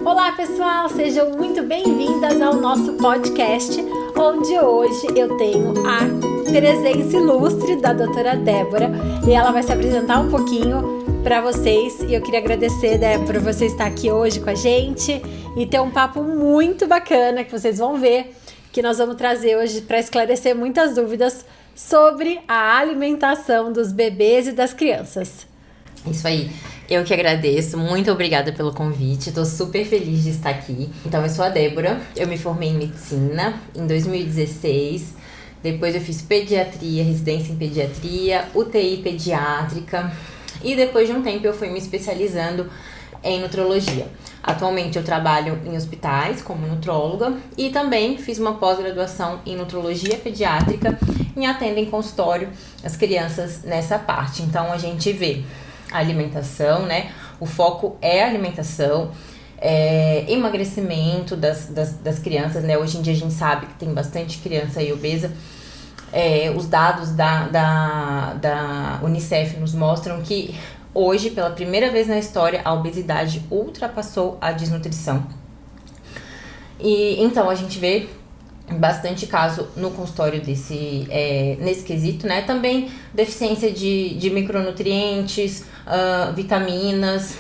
Olá pessoal, sejam muito bem-vindas ao nosso podcast, onde hoje eu tenho a presença ilustre da doutora Débora e ela vai se apresentar um pouquinho para vocês. E eu queria agradecer, Débora, por você estar aqui hoje com a gente e ter um papo muito bacana que vocês vão ver, que nós vamos trazer hoje para esclarecer muitas dúvidas sobre a alimentação dos bebês e das crianças. Isso aí, eu que agradeço, muito obrigada pelo convite, tô super feliz de estar aqui. Então, eu sou a Débora, eu me formei em medicina em 2016, depois eu fiz pediatria, residência em pediatria, UTI pediátrica e depois de um tempo eu fui me especializando em nutrologia. Atualmente eu trabalho em hospitais como nutróloga e também fiz uma pós-graduação em nutrologia pediátrica e atendo em consultório as crianças nessa parte. Então, a gente vê a alimentação, né? O foco é a alimentação, emagrecimento das crianças, né? Hoje em dia a gente sabe que tem bastante criança aí obesa. Os dados da Unicef nos mostram que hoje, pela primeira vez na história, a obesidade ultrapassou a desnutrição. E então a gente vê bastante caso no consultório nesse quesito, né? Também deficiência de micronutrientes, vitaminas,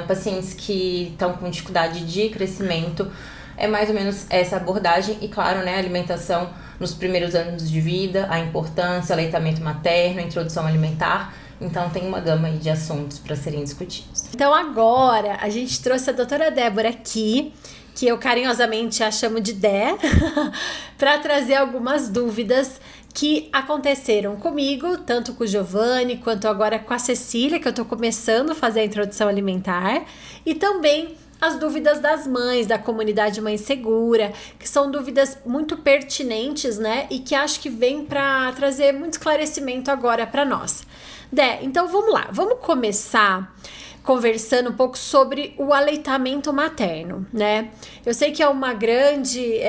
pacientes que estão com dificuldade de crescimento. É mais ou menos essa abordagem e, claro, né, a alimentação nos primeiros anos de vida, a importância, aleitamento materno, introdução alimentar. Então, tem uma gama aí de assuntos para serem discutidos. Então, agora, a gente trouxe a doutora Débora aqui, que eu carinhosamente a chamo de Dé, para trazer algumas dúvidas que aconteceram comigo, tanto com o Giovanni, quanto agora com a Cecília, que eu tô começando a fazer a introdução alimentar, e também as dúvidas das mães, da comunidade Mãe Segura, que são dúvidas muito pertinentes, né, e que acho que vem para trazer muito esclarecimento agora para nós. Dé, então vamos lá, vamos começar conversando um pouco sobre o aleitamento materno, né? Eu sei que é uma grande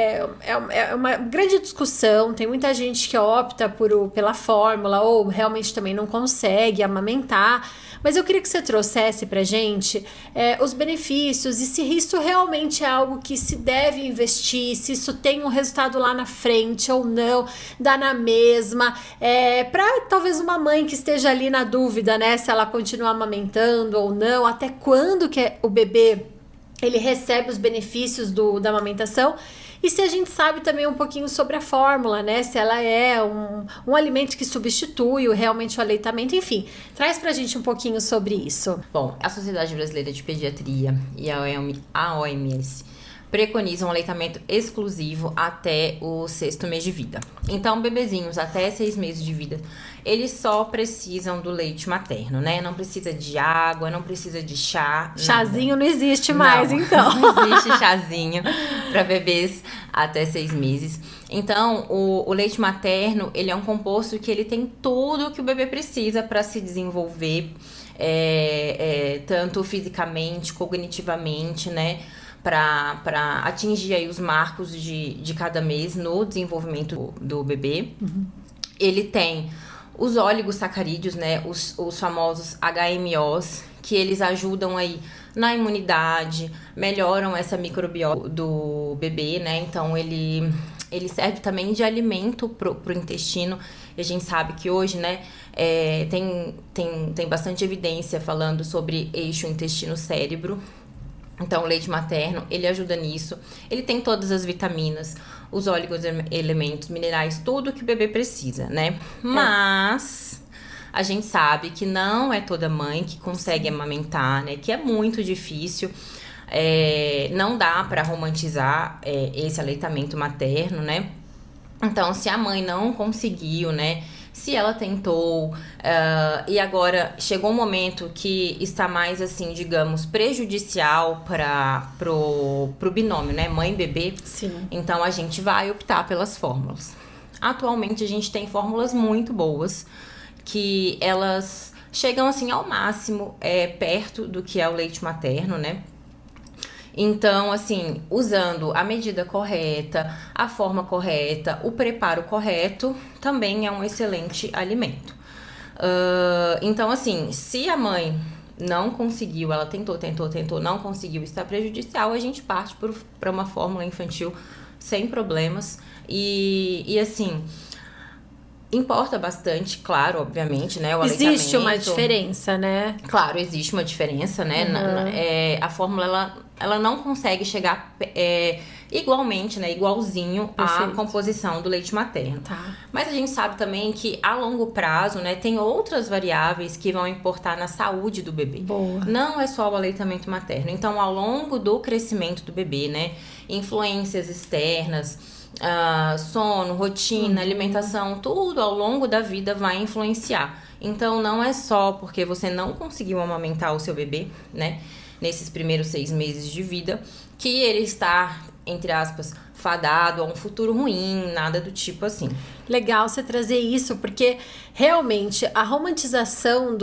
discussão, tem muita gente que opta pela fórmula ou realmente também não consegue amamentar, mas eu queria que você trouxesse pra gente os benefícios e se isso realmente é algo que se deve investir, se isso tem um resultado lá na frente ou não, dá na mesma, pra talvez uma mãe que esteja ali na dúvida, né, se ela continua amamentando ou não, até quando que o bebê ele recebe os benefícios da amamentação, e se a gente sabe também um pouquinho sobre a fórmula, né? Se ela é um alimento que substitui realmente o aleitamento, enfim. Traz pra gente um pouquinho sobre isso. Bom, a Sociedade Brasileira de Pediatria e a OMS preconizam um aleitamento exclusivo até o 6º mês de vida. Então, bebezinhos até 6 meses de vida, eles só precisam do leite materno, né? Não precisa de água, não precisa de chá. Chazinho nada. Não existe mais, então. Não existe chazinho para bebês até 6 meses. Então, o leite materno, ele é um composto que ele tem tudo o que o bebê precisa para se desenvolver, tanto fisicamente, cognitivamente, né? Para atingir aí os marcos de cada mês no desenvolvimento do bebê. Uhum. Ele tem os oligosacarídeos, né, os famosos HMOs, que eles ajudam aí na imunidade, melhoram essa microbiota do bebê, né, então ele serve também de alimento pro intestino. E a gente sabe que hoje, né, tem bastante evidência falando sobre eixo intestino-cérebro. Então, o leite materno, ele ajuda nisso. Ele tem todas as vitaminas, os oligoelementos, minerais, tudo que o bebê precisa, né? Mas a gente sabe que não é toda mãe que consegue amamentar, né? Que é muito difícil. Não dá para romantizar esse aleitamento materno, né? Então, se a mãe não conseguiu, né? Se ela tentou e agora chegou um momento que está mais, assim, digamos, prejudicial pro binômio, né? Mãe-bebê. Sim. Então, a gente vai optar pelas fórmulas. Atualmente, a gente tem fórmulas muito boas que elas chegam, assim, ao máximo perto do que é o leite materno, né? Então, assim, usando a medida correta, a forma correta, o preparo correto, também é um excelente alimento. Então, assim, se a mãe não conseguiu, ela tentou, não conseguiu, está prejudicial, a gente parte para uma fórmula infantil sem problemas. E assim, importa bastante, claro, obviamente, né? O Existe uma aleitamento. diferença, né? Claro, existe uma diferença, né? A fórmula, ela não consegue chegar igualmente, né? Igualzinho à composição do leite materno. Tá. Mas a gente sabe também que a longo prazo, né? Tem outras variáveis que vão importar na saúde do bebê. Boa. Não é só o aleitamento materno. Então, ao longo do crescimento do bebê, né? Influências externas... sono, rotina, alimentação, tudo ao longo da vida vai influenciar. Então não é só porque você não conseguiu amamentar o seu bebê, né, nesses primeiros 6 meses de vida, que ele está, entre aspas, fadado a um futuro ruim, nada do tipo assim. Legal você trazer isso, porque realmente a romantização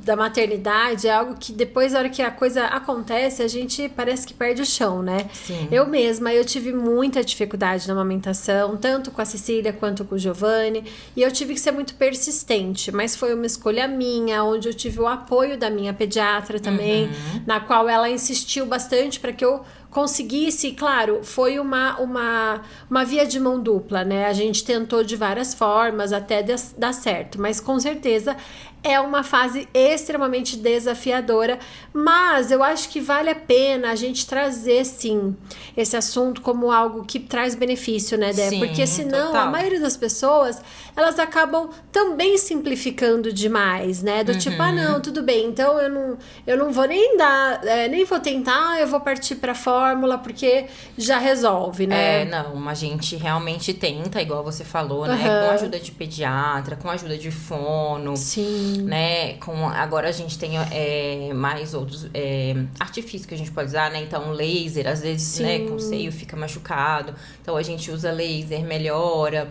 da maternidade é algo que depois, na hora que a coisa acontece, a gente parece que perde o chão, né? Sim. Eu mesma, eu tive muita dificuldade na amamentação, tanto com a Cecília quanto com o Giovanni, e eu tive que ser muito persistente, mas foi uma escolha minha, onde eu tive o apoio da minha pediatra também, na qual ela insistiu bastante para que eu conseguisse, claro, foi uma via de mão dupla, né? A gente tentou de várias formas até dar certo, mas com certeza é uma fase extremamente desafiadora, mas eu acho que vale a pena a gente trazer, sim, esse assunto como algo que traz benefício, né, Dé? Sim, porque senão total. a maioria das pessoas, elas acabam também simplificando demais, né? Do tipo, não, tudo bem, então eu não vou nem dar, nem vou tentar, eu vou partir pra fórmula, porque já resolve, né? Não, a gente realmente tenta, igual você falou, né? Com a ajuda de pediatra, com a ajuda de fono. Sim. Né? Agora a gente tem mais outros artifícios que a gente pode usar, né? Então, laser, às vezes, né? Com o seio fica machucado. Então, a gente usa laser, melhora.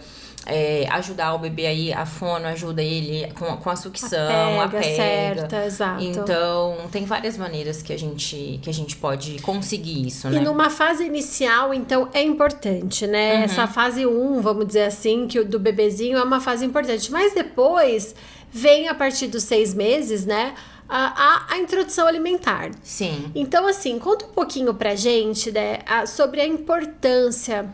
Ajudar o bebê aí, a fono ajuda ele com a sucção, a pega. Certa, exato. Então, tem várias maneiras que a gente pode conseguir isso, né? E numa fase inicial, então, é importante, né? Essa fase 1, vamos dizer assim, que o do bebezinho é uma fase importante. Mas depois, vem a partir dos 6 meses, né? A introdução alimentar. Sim. Então, assim, conta um pouquinho pra gente, né, sobre a importância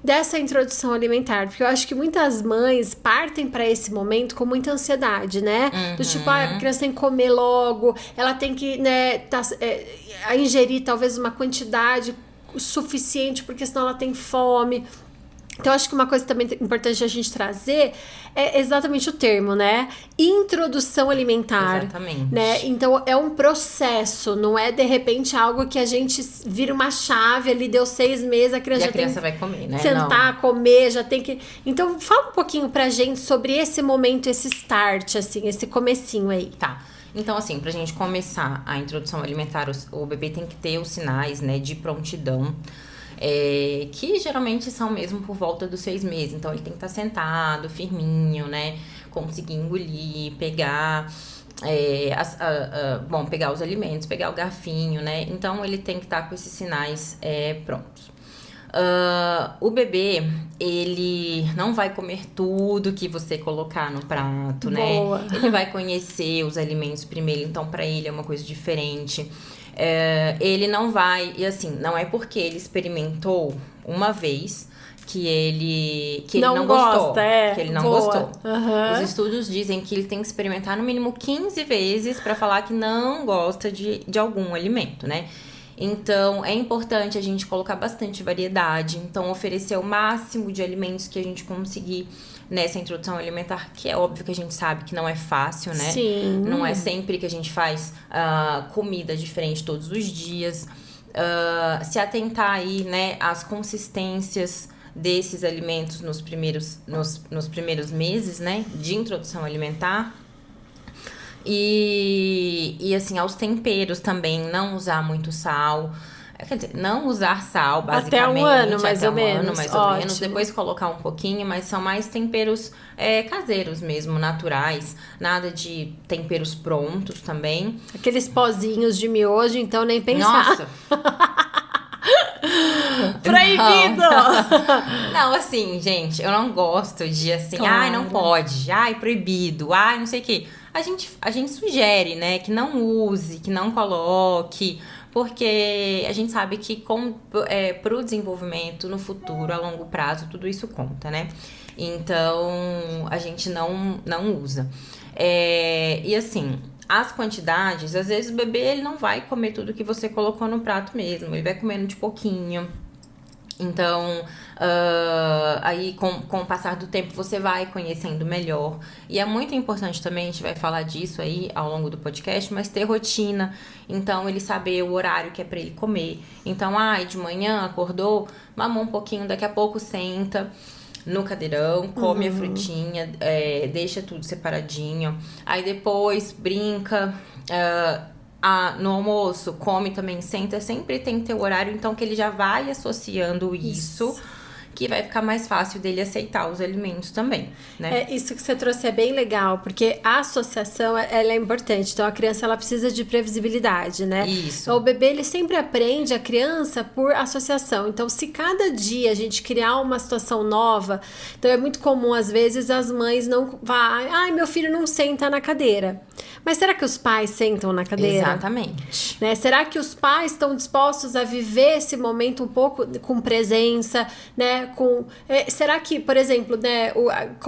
dessa introdução alimentar, porque eu acho que muitas mães partem para esse momento com muita ansiedade, né? Do tipo, a criança tem que comer logo, ela tem que, né, ingerir talvez uma quantidade suficiente, porque senão ela tem fome. Então, acho que uma coisa também importante a gente trazer é exatamente o termo, né? Introdução alimentar. Exatamente. Né? Então, é um processo, não é, de repente, algo que a gente vira uma chave ali, deu 6 meses, a criança, vai comer, né? Sentar, comer, já tem que... Então, fala um pouquinho pra gente sobre esse momento, esse start, assim, esse comecinho aí. Tá. Então, assim, pra gente começar a introdução alimentar, o bebê tem que ter os sinais, né, de prontidão. Que geralmente são mesmo por volta dos 6 meses. Então, ele tem que estar sentado, firminho, né? Conseguir engolir, pegar... pegar os alimentos, pegar o garfinho, né? Então, ele tem que estar com esses sinais prontos. O bebê, ele não vai comer tudo que você colocar no prato, né? Boa. Ele vai conhecer os alimentos primeiro, então para ele é uma coisa diferente. Ele não vai, e assim, não é porque ele experimentou uma vez que ele não gostou. Que ele não gostou. Os estudos dizem que ele tem que experimentar no mínimo 15 vezes para falar que não gosta de algum alimento, né? Então, é importante a gente colocar bastante variedade. Então, oferecer o máximo de alimentos que a gente conseguir nessa introdução alimentar, que é óbvio que a gente sabe que não é fácil, né? Sim. Não é sempre que a gente faz comida diferente todos os dias. Se atentar aí, né, às consistências desses alimentos nos primeiros meses, né, de introdução alimentar. E assim, aos temperos também, não usar muito sal. Quer dizer, não usar sal, basicamente. Até um ano, mais ou menos. Depois colocar um pouquinho, mas são mais temperos caseiros mesmo, naturais. Nada de temperos prontos também. Aqueles pozinhos de miojo, então nem pensar. Nossa! Proibido! Não, assim, gente, eu não gosto de assim, claro. Ai, não pode, ai, proibido, ai, não sei o quê. a gente sugere, né, que não use, que não coloque, porque a gente sabe que pro desenvolvimento no futuro, a longo prazo, tudo isso conta, né? Então, a gente não usa. E assim, as quantidades, às vezes o bebê ele não vai comer tudo que você colocou no prato mesmo, ele vai comendo de pouquinho. Então, aí com o passar do tempo você vai conhecendo melhor. E é muito importante também, a gente vai falar disso aí ao longo do podcast, mas ter rotina. Então, ele saber o horário que é pra ele comer. Então, de manhã acordou, mamou um pouquinho, daqui a pouco senta no cadeirão, come a frutinha, deixa tudo separadinho. Aí depois brinca, no almoço, come também, senta. Sempre tem que ter o horário, então que ele já vai associando isso. Que vai ficar mais fácil dele aceitar os alimentos também, né? Isso que você trouxe é bem legal, porque a associação, ela é importante. Então, a criança, ela precisa de previsibilidade, né? Isso. Então, o bebê, ele sempre aprende, a criança, por associação. Então, se cada dia a gente criar uma situação nova, então é muito comum, às vezes, as mães não vai, meu filho não senta na cadeira. Mas será que os pais sentam na cadeira? Exatamente. Né? Será que os pais estão dispostos a viver esse momento um pouco com presença, né? Será que, por exemplo, né,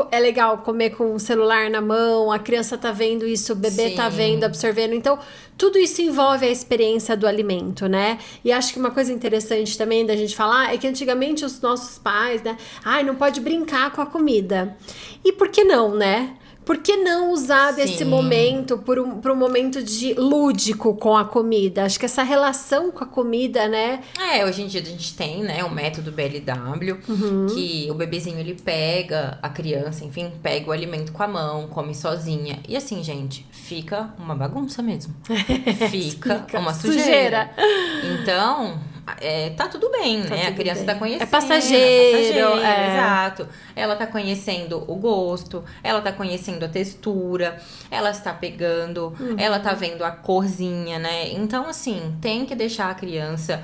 é legal comer com o celular na mão, a criança tá vendo isso, o bebê tá vendo, absorvendo. Então, tudo isso envolve a experiência do alimento, né? E acho que uma coisa interessante também da gente falar é que antigamente os nossos pais, né? Não pode brincar com a comida. E por que não, né? Por que não usar desse momento por um momento de lúdico com a comida? Acho que essa relação com a comida, né? Hoje em dia a gente tem, né, o método BLW, que o bebezinho, ele pega a criança, enfim, pega o alimento com a mão, come sozinha. E assim, gente, fica uma bagunça mesmo. Fica uma sujeira. Então, tá tudo bem, né? A criança tá conhecendo. É passageiro. Exato. Ela tá conhecendo o gosto, ela tá conhecendo a textura, ela está pegando, ela tá vendo a corzinha, né? Então, assim, tem que deixar a criança,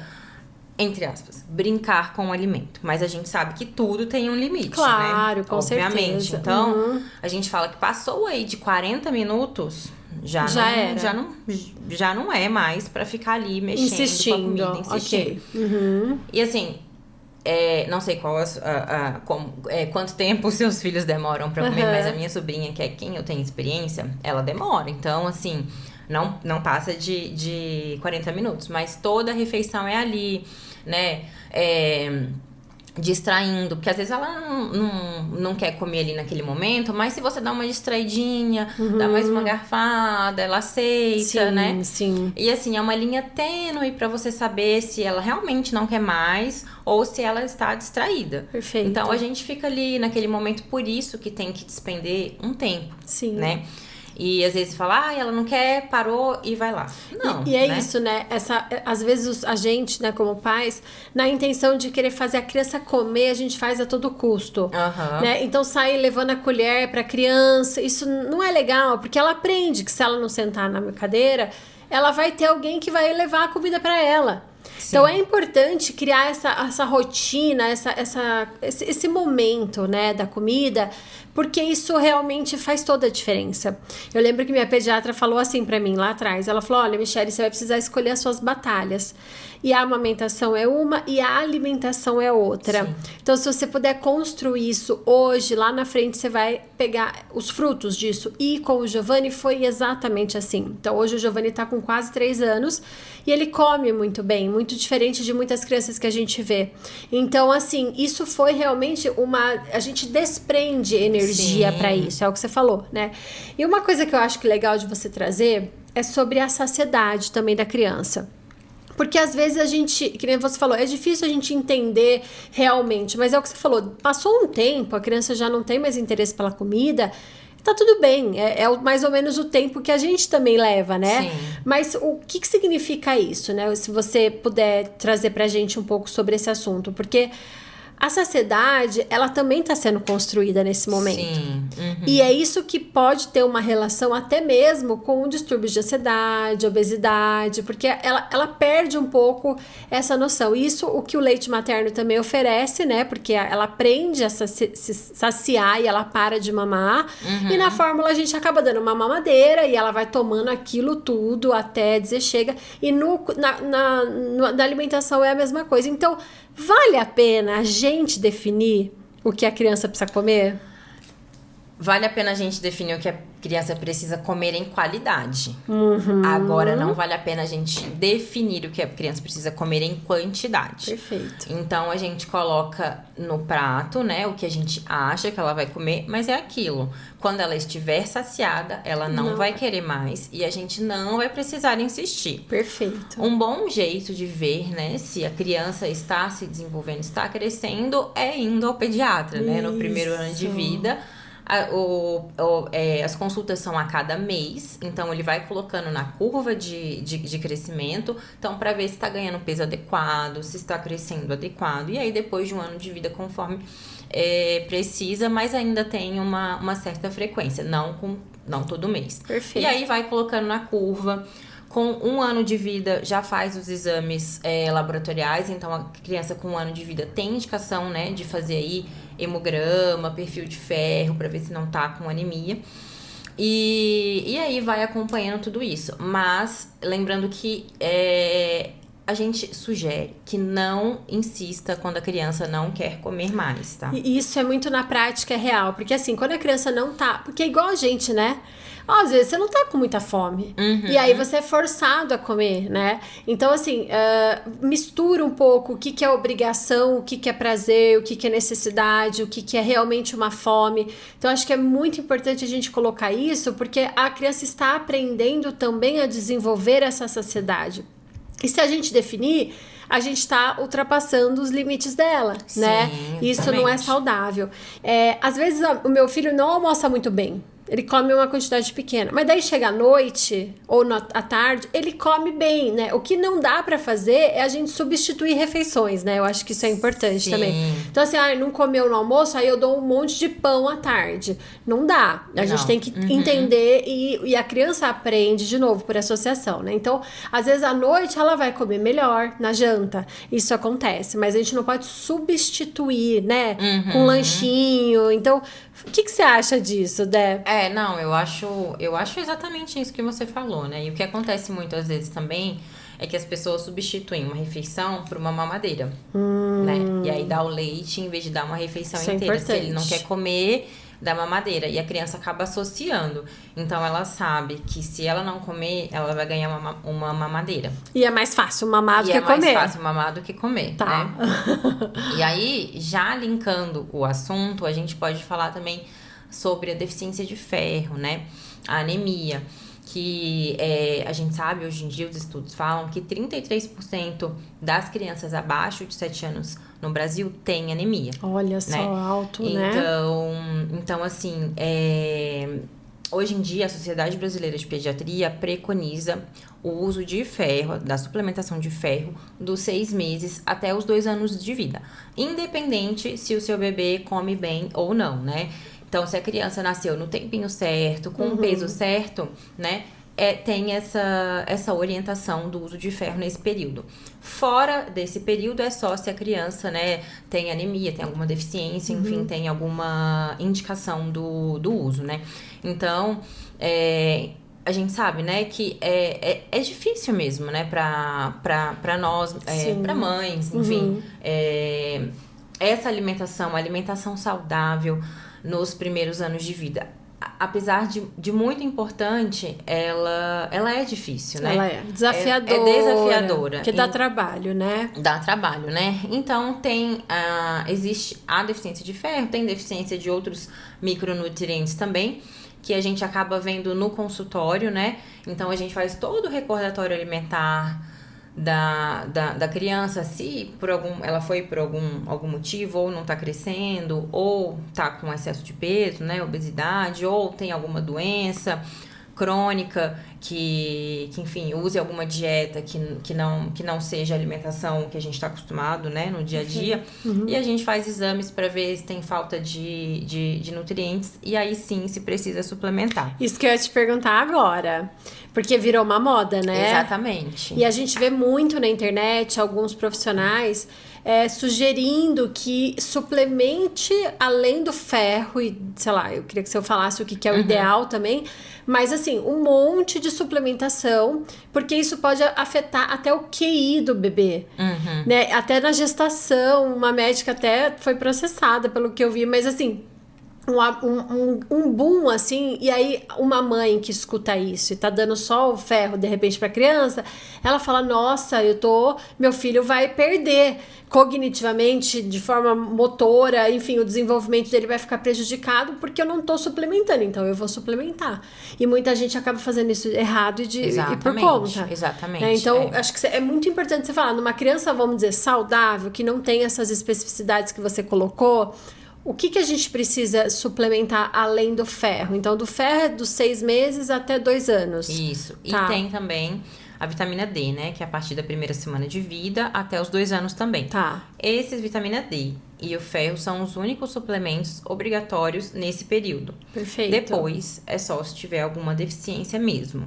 entre aspas, brincar com o alimento. Mas a gente sabe que tudo tem um limite, claro, né? Com Obviamente. certeza. Então, a gente fala que passou aí de 40 minutos... Já não é mais pra ficar ali mexendo insistindo. Com a comida, insistindo. Okay. E assim, não sei quanto tempo os seus filhos demoram pra comer, mas a minha sobrinha, que é quem eu tenho experiência, ela demora. Então, assim, não passa de 40 minutos. Mas toda a refeição é ali, né? Distraindo, porque às vezes ela não quer comer ali naquele momento, mas se você dá uma distraidinha, dá mais uma garfada, ela aceita, né? Sim. E assim, é uma linha tênue pra você saber se ela realmente não quer mais ou se ela está distraída. Perfeito. Então a gente fica ali naquele momento, por isso que tem que despender um tempo, né? E às vezes fala, ela não quer, parou e vai lá. Não, e é isso, né? Às vezes a gente, né, como pais, na intenção de querer fazer a criança comer, a gente faz a todo custo. Né? Então sai levando a colher pra criança, isso não é legal, porque ela aprende que se ela não sentar na cadeira, ela vai ter alguém que vai levar a comida pra ela. Sim. Então é importante criar essa rotina, esse momento, né, da comida, porque isso realmente faz toda a diferença. Eu lembro que minha pediatra falou assim pra mim lá atrás, ela falou, olha, Michele, você vai precisar escolher as suas batalhas. E a amamentação é uma e a alimentação é outra. Sim. Então, se você puder construir isso hoje, lá na frente, você vai pegar os frutos disso. E com o Giovanni foi exatamente assim. Então, hoje o Giovanni tá com quase 3 anos e ele come muito bem, muito diferente de muitas crianças que a gente vê. Então, assim, isso foi realmente a gente desprende energia para isso, é o que você falou, né? E uma coisa que eu acho que é legal de você trazer é sobre a saciedade também da criança. Porque às vezes a gente, que nem você falou, é difícil a gente entender realmente, mas é o que você falou, passou um tempo, a criança já não tem mais interesse pela comida, tá tudo bem, é mais ou menos o tempo que a gente também leva, né? Sim. Mas o que significa isso, né? Se você puder trazer pra gente um pouco sobre esse assunto, porque a saciedade, ela também está sendo construída nesse momento. Sim. E é isso que pode ter uma relação até mesmo com distúrbios de ansiedade, obesidade, porque ela perde um pouco essa noção. Isso o que o leite materno também oferece, né? Porque ela aprende a se saciar e ela para de mamar. E na fórmula a gente acaba dando uma mamadeira e ela vai tomando aquilo tudo até dizer chega. E na alimentação é a mesma coisa. Então, vale a pena a gente definir o que a criança precisa comer? Vale a pena a gente definir o que a criança precisa comer em qualidade. Agora, não vale a pena a gente definir o que a criança precisa comer em quantidade. Perfeito. Então, a gente coloca no prato, né, o que a gente acha que ela vai comer, mas é aquilo. Quando ela estiver saciada, ela não vai querer mais e a gente não vai precisar insistir. Perfeito. Um bom jeito de ver, né, se a criança está se desenvolvendo, está crescendo, é indo ao pediatra, né, no primeiro ano de vida. As consultas são a cada mês, então ele vai colocando na curva de crescimento, então para ver se está ganhando peso adequado, se está crescendo adequado, e aí depois de um ano de vida, conforme precisa, mas ainda tem uma certa frequência, não todo mês. Perfeito. E aí vai colocando na curva. Com 1 ano de vida, já faz os exames laboratoriais. Então, a criança com 1 ano de vida tem indicação, né, de fazer aí hemograma, perfil de ferro, para ver se não tá com anemia. E aí vai acompanhando tudo isso. Mas, lembrando que a gente sugere que não insista quando a criança não quer comer mais, tá? E isso é muito na prática, é real. Porque assim, quando a criança não tá... Porque é igual a gente, né? Às vezes você não tá com muita fome. E aí você é forçado a comer, né? Então, assim, mistura um pouco o que é obrigação, o que é prazer, o que é necessidade, o que é realmente uma fome. Então, acho que é muito importante a gente colocar isso, porque a criança está aprendendo também a desenvolver essa saciedade. E se a gente definir, a gente está ultrapassando os limites dela, Sim, né? Isso não é saudável. Às vezes, o meu filho não almoça muito bem. Ele come uma quantidade pequena. Mas daí chega à noite ou à tarde, ele come bem, né? O que não dá pra fazer é a gente substituir refeições, né? Eu acho que isso é importante também. Então, assim, não comeu no almoço, aí eu dou um monte de pão à tarde. Não dá. A gente tem que entender e a criança aprende, de novo, por associação, né? Então, às vezes, à noite, ela vai comer melhor na janta. Isso acontece. Mas a gente não pode substituir, né? Com lanchinho. Então, o que você acha disso, Dé? Não, eu acho exatamente isso que você falou, né? E o que acontece muitas vezes também é que as pessoas substituem uma refeição por uma mamadeira, né? E aí dá o leite em vez de dar uma refeição Isso inteira. é Se ele não quer comer, dá mamadeira. E a criança acaba associando. Então, ela sabe que se ela não comer, ela vai ganhar uma mamadeira. E é mais fácil mamar do que comer. E é mais fácil mamar do que comer, tá, né? E aí, já linkando o assunto, a gente pode falar também sobre a deficiência de ferro, né? A anemia, que a gente sabe, hoje em dia os estudos falam que 33% das crianças abaixo de 7 anos no Brasil têm anemia. Olha só, né? alto, né? Então assim, hoje em dia a Sociedade Brasileira de Pediatria preconiza o uso de ferro, da suplementação de ferro, dos 6 meses até os 2 anos de vida. Independente se o seu bebê come bem ou não, né? Então, se a criança nasceu no tempinho certo, com o peso certo, né? Tem essa orientação do uso de ferro nesse período. Fora desse período, é só se a criança, né, tem anemia, tem alguma deficiência, enfim, tem alguma indicação do uso, né? Então, a gente sabe, né, que é difícil mesmo, né, pra nós, pra mães, enfim. Essa alimentação saudável nos primeiros anos de vida, apesar de muito importante, ela é difícil, né? Ela é desafiadora. É desafiadora. Porque dá trabalho, né? Dá trabalho, né? Então, existe a deficiência de ferro, tem deficiência de outros micronutrientes também, que a gente acaba vendo no consultório, né? Então, a gente faz todo o recordatório alimentar da criança, se ela foi por algum motivo, ou não tá crescendo, ou tá com excesso de peso, né, obesidade, ou tem alguma doença crônica enfim, use alguma dieta que não seja a alimentação que a gente está acostumado, né, no dia a dia. E a gente faz exames para ver se tem falta de nutrientes. E aí sim, se precisa suplementar. Isso que eu ia te perguntar agora. Porque virou uma moda, né? Exatamente. E a gente vê muito na internet alguns profissionais sugerindo que suplemente além do ferro e, sei lá, eu queria que você falasse o que é o ideal também, mas assim, um monte de suplementação, porque isso pode afetar até o QI do bebê, né? Até na gestação, uma médica até foi processada pelo que eu vi, mas assim, um boom, assim, e aí uma mãe que escuta isso e tá dando só o ferro, de repente, pra criança, ela fala, nossa, meu filho vai perder cognitivamente, de forma motora, enfim, o desenvolvimento dele vai ficar prejudicado porque eu não tô suplementando, então eu vou suplementar. E muita gente acaba fazendo isso errado e por conta. Exatamente. Então, acho que é muito importante você falar, numa criança, vamos dizer, saudável, que não tem essas especificidades que você colocou, o que a gente precisa suplementar além do ferro? Então, do ferro é dos 6 meses até 2 anos. Isso. Tá. E tem também a vitamina D, né? Que é a partir da primeira semana de vida até os 2 anos também. Tá. Esses vitamina D e o ferro são os únicos suplementos obrigatórios nesse período. Perfeito. Depois, é só se tiver alguma deficiência mesmo.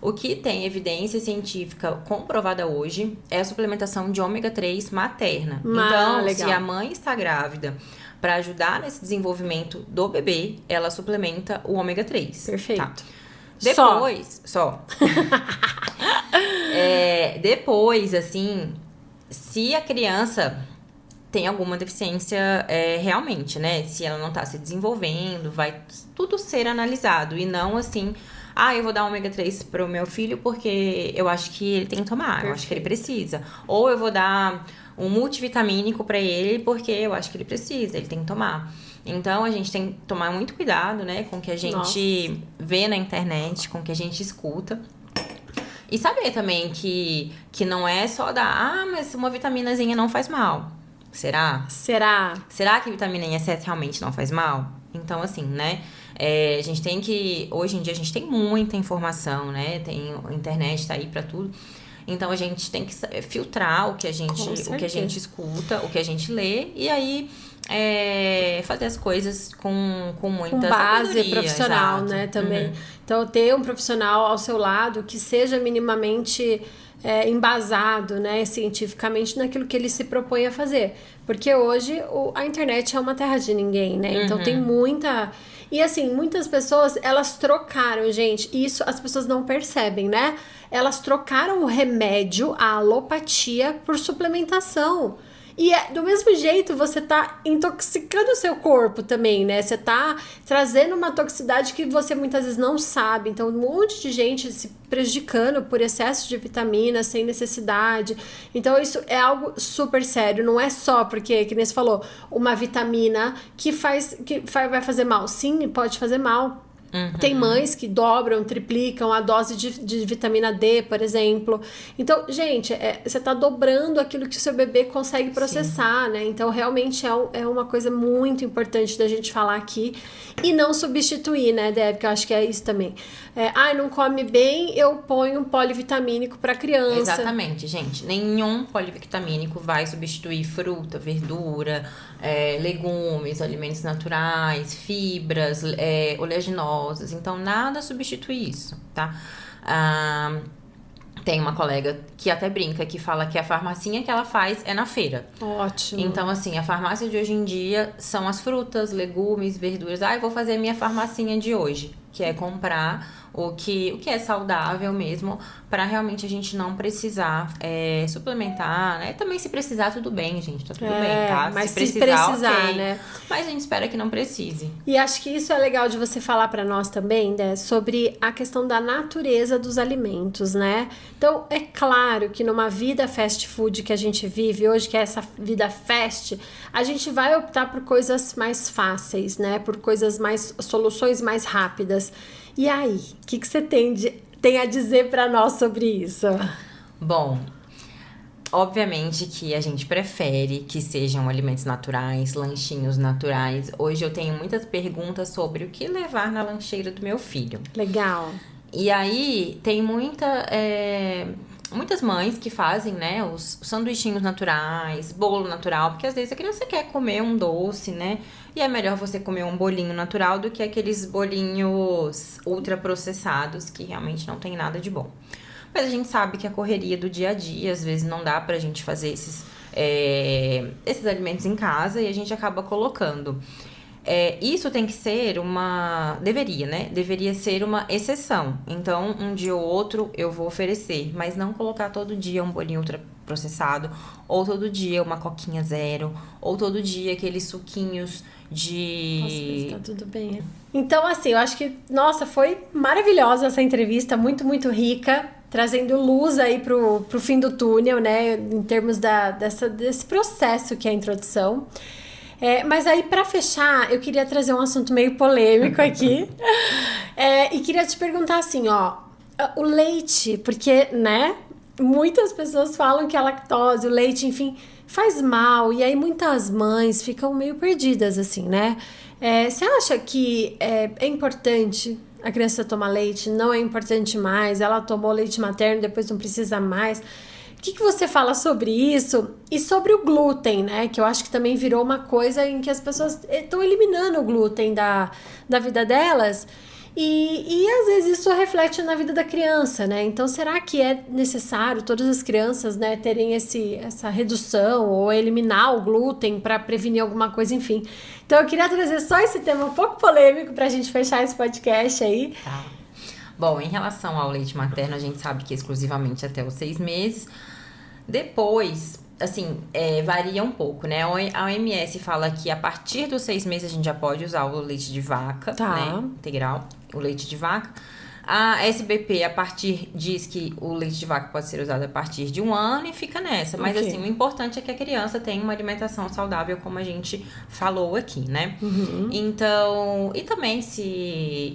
O que tem evidência científica comprovada hoje é a suplementação de ômega 3 materna. Então, legal. Se a mãe está grávida, para ajudar nesse desenvolvimento do bebê, ela suplementa o ômega 3. Perfeito. Tá. Depois, depois, assim, se a criança tem alguma deficiência realmente, né? Se ela não tá se desenvolvendo, vai tudo ser analisado. E não assim, eu vou dar ômega 3 pro meu filho porque eu acho que ele tem que tomar, eu acho que ele precisa. Ou eu vou dar um multivitamínico pra ele porque eu acho que ele precisa, ele tem que tomar. Então, a gente tem que tomar muito cuidado, né, com o que a gente vê na internet, com o que a gente escuta. E saber também que não é só dar, mas uma vitaminazinha não faz mal. Será? Será que vitamina em excesso realmente não faz mal? Então, assim, né, a gente tem que... Hoje em dia, a gente tem muita informação, né, a internet tá aí pra tudo. Então, a gente tem que filtrar o que a gente escuta, o que a gente lê, e aí fazer as coisas com muita base profissional, exato. né, também. Então, ter um profissional ao seu lado que seja minimamente embasado, né, cientificamente naquilo que ele se propõe a fazer. Porque hoje a internet é uma terra de ninguém, né? Então, tem muita... E assim, muitas pessoas, elas trocaram, gente, isso as pessoas não percebem, né? Elas trocaram o remédio, a alopatia, por suplementação. E do mesmo jeito, você tá intoxicando o seu corpo também, né? Você tá trazendo uma toxicidade que você muitas vezes não sabe. Então, um monte de gente se prejudicando por excesso de vitamina, sem necessidade. Então, isso é algo super sério. Não é só porque, que nem você falou, uma vitamina que vai fazer mal. Sim, pode fazer mal. Tem mães que dobram, triplicam a dose de vitamina D, por exemplo. Então, gente, você tá dobrando aquilo que o seu bebê consegue processar, né? Então, realmente é uma coisa muito importante da gente falar aqui. E não substituir, né, Deb? Que eu acho que é isso também. Não come bem, eu ponho um polivitamínico pra criança. Exatamente, gente. Nenhum polivitamínico vai substituir fruta, verdura, legumes, alimentos naturais, fibras, oleaginosas. Então, nada substitui isso, tá? Tem uma colega que até brinca, que fala que a farmacinha que ela faz é na feira. Ótimo. Então, assim, a farmácia de hoje em dia são as frutas, legumes, verduras. Eu vou fazer a minha farmacinha de hoje, que é comprar o que é saudável mesmo, para realmente a gente não precisar suplementar, né? Também se precisar, tudo bem, gente, tá tudo bem, tá? Mas se precisar, okay, né? Mas a gente espera que não precise. E acho que isso é legal de você falar para nós também, né? Sobre a questão da natureza dos alimentos, né? Então, é claro que numa vida fast food que a gente vive hoje, que é essa vida fast, a gente vai optar por coisas mais fáceis, né? Por soluções mais rápidas. E aí, o que você tem a dizer para nós sobre isso? Bom, obviamente que a gente prefere que sejam alimentos naturais, lanchinhos naturais. Hoje eu tenho muitas perguntas sobre o que levar na lancheira do meu filho. Legal. E aí tem muitas mães que fazem, né, os sanduichinhos naturais, bolo natural, porque às vezes a criança quer comer um doce, né? E é melhor você comer um bolinho natural do que aqueles bolinhos ultraprocessados que realmente não tem nada de bom. Mas a gente sabe que a correria do dia a dia, às vezes não dá pra gente fazer esses alimentos em casa e a gente acaba colocando. Isso tem que ser deveria, né? Deveria ser uma exceção. Então, um dia ou outro eu vou oferecer, mas não colocar todo dia um bolinho ultraprocessado, ou todo dia uma coquinha zero, ou todo dia aqueles suquinhos de... Nossa, mas tá tudo bem. Então, assim, eu acho que, nossa, foi maravilhosa essa entrevista, muito, muito rica, trazendo luz aí pro fim do túnel, né? Em termos desse processo que é a introdução. Mas aí, pra fechar, eu queria trazer um assunto meio polêmico aqui. E queria te perguntar assim, ó. O leite, porque, né? Muitas pessoas falam que a lactose, o leite, enfim, faz mal. E aí, muitas mães ficam meio perdidas, assim, né? Você acha que é importante a criança tomar leite? Não é importante mais? Ela tomou leite materno, depois não precisa mais? O que você fala sobre isso? E sobre o glúten, né? Que eu acho que também virou uma coisa em que as pessoas estão eliminando o glúten da vida delas. E às vezes isso reflete na vida da criança, né? Então, será que é necessário todas as crianças, né, terem essa redução ou eliminar o glúten para prevenir alguma coisa, enfim? Então, eu queria trazer só esse tema um pouco polêmico para a gente fechar esse podcast aí. Tá. Bom, em relação ao leite materno, a gente sabe que é exclusivamente até os 6 meses. Depois, assim, varia um pouco, né? A OMS fala que a partir dos 6 meses a gente já pode usar o leite de vaca, né? Integral, o leite de vaca. A SBP, diz que o leite de vaca pode ser usado a partir de 1 ano e fica nessa. Mas, assim, o importante é que a criança tenha uma alimentação saudável, como a gente falou aqui, né? Uhum. Então, e também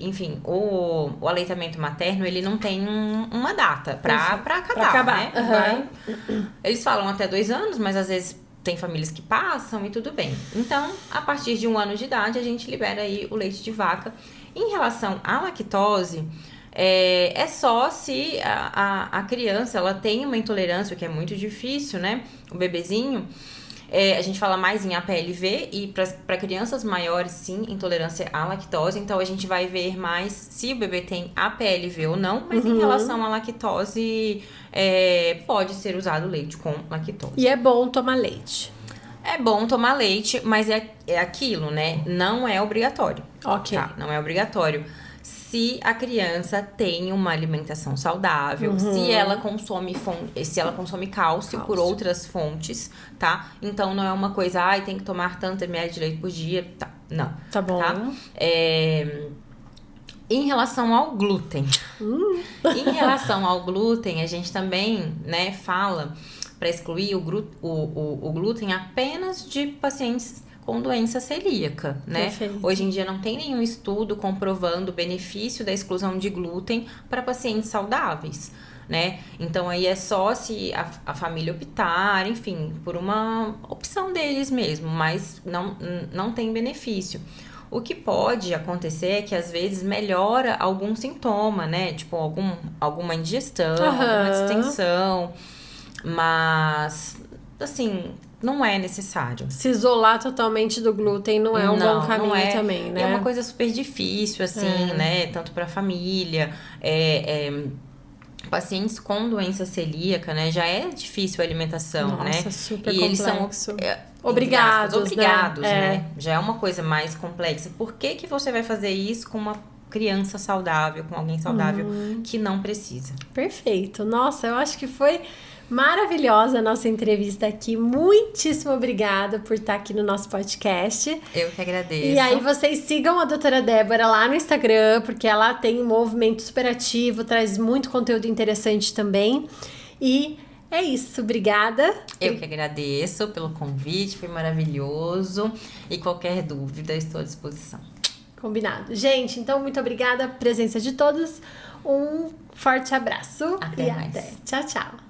enfim, o aleitamento materno, ele não tem uma data pra acabar, né? Uhum. Eles falam até 2 anos, mas às vezes tem famílias que passam e tudo bem. Então, a partir de 1 ano de idade, a gente libera aí o leite de vaca. Em relação à lactose... É só se a criança ela tem uma intolerância, o que é muito difícil, né? O bebezinho, a gente fala mais em APLV e para crianças maiores, sim, intolerância à lactose. Então, a gente vai ver mais se o bebê tem APLV ou não. Mas em relação à lactose, pode ser usado leite com lactose. E é bom tomar leite? É bom tomar leite, mas é aquilo, né? Não é obrigatório. Ok. Tá? Não é obrigatório. Se a criança tem uma alimentação saudável, se ela consome cálcio por outras fontes, tá? Então, não é uma coisa, tem que tomar tanto ml de leite por dia, tá? Não. Tá bom. Tá? Em relação ao glúten. Em relação ao glúten, a gente também, né, fala para excluir o glúten apenas de pacientes com doença celíaca, né? Perfeito. Hoje em dia não tem nenhum estudo comprovando o benefício da exclusão de glúten para pacientes saudáveis, né? Então aí é só se a família optar, enfim, por uma opção deles mesmo, mas não tem benefício. O que pode acontecer é que às vezes melhora algum sintoma, né? Tipo alguma indigestão, alguma distensão, mas assim, não é necessário. Se isolar totalmente do glúten não é um bom caminho também, né? É uma coisa super difícil, assim, né? Tanto para a família, pacientes com doença celíaca, né? Já é difícil a alimentação, né? Nossa, super e complexo. Eles são obrigados, né? Já é uma coisa mais complexa. Por que você vai fazer isso com uma criança saudável, com alguém saudável que não precisa? Perfeito. Nossa, eu acho que foi maravilhosa a nossa entrevista aqui. Muitíssimo obrigada por estar aqui no nosso podcast. Eu que agradeço. E aí vocês sigam a doutora Débora lá no Instagram, porque ela tem um movimento super ativo, traz muito conteúdo interessante também. E é isso, obrigada. Eu que agradeço pelo convite, foi maravilhoso. E qualquer dúvida, estou à disposição. Combinado. Gente, então muito obrigada pela presença de todos. Um forte abraço. Até mais. Tchau, tchau.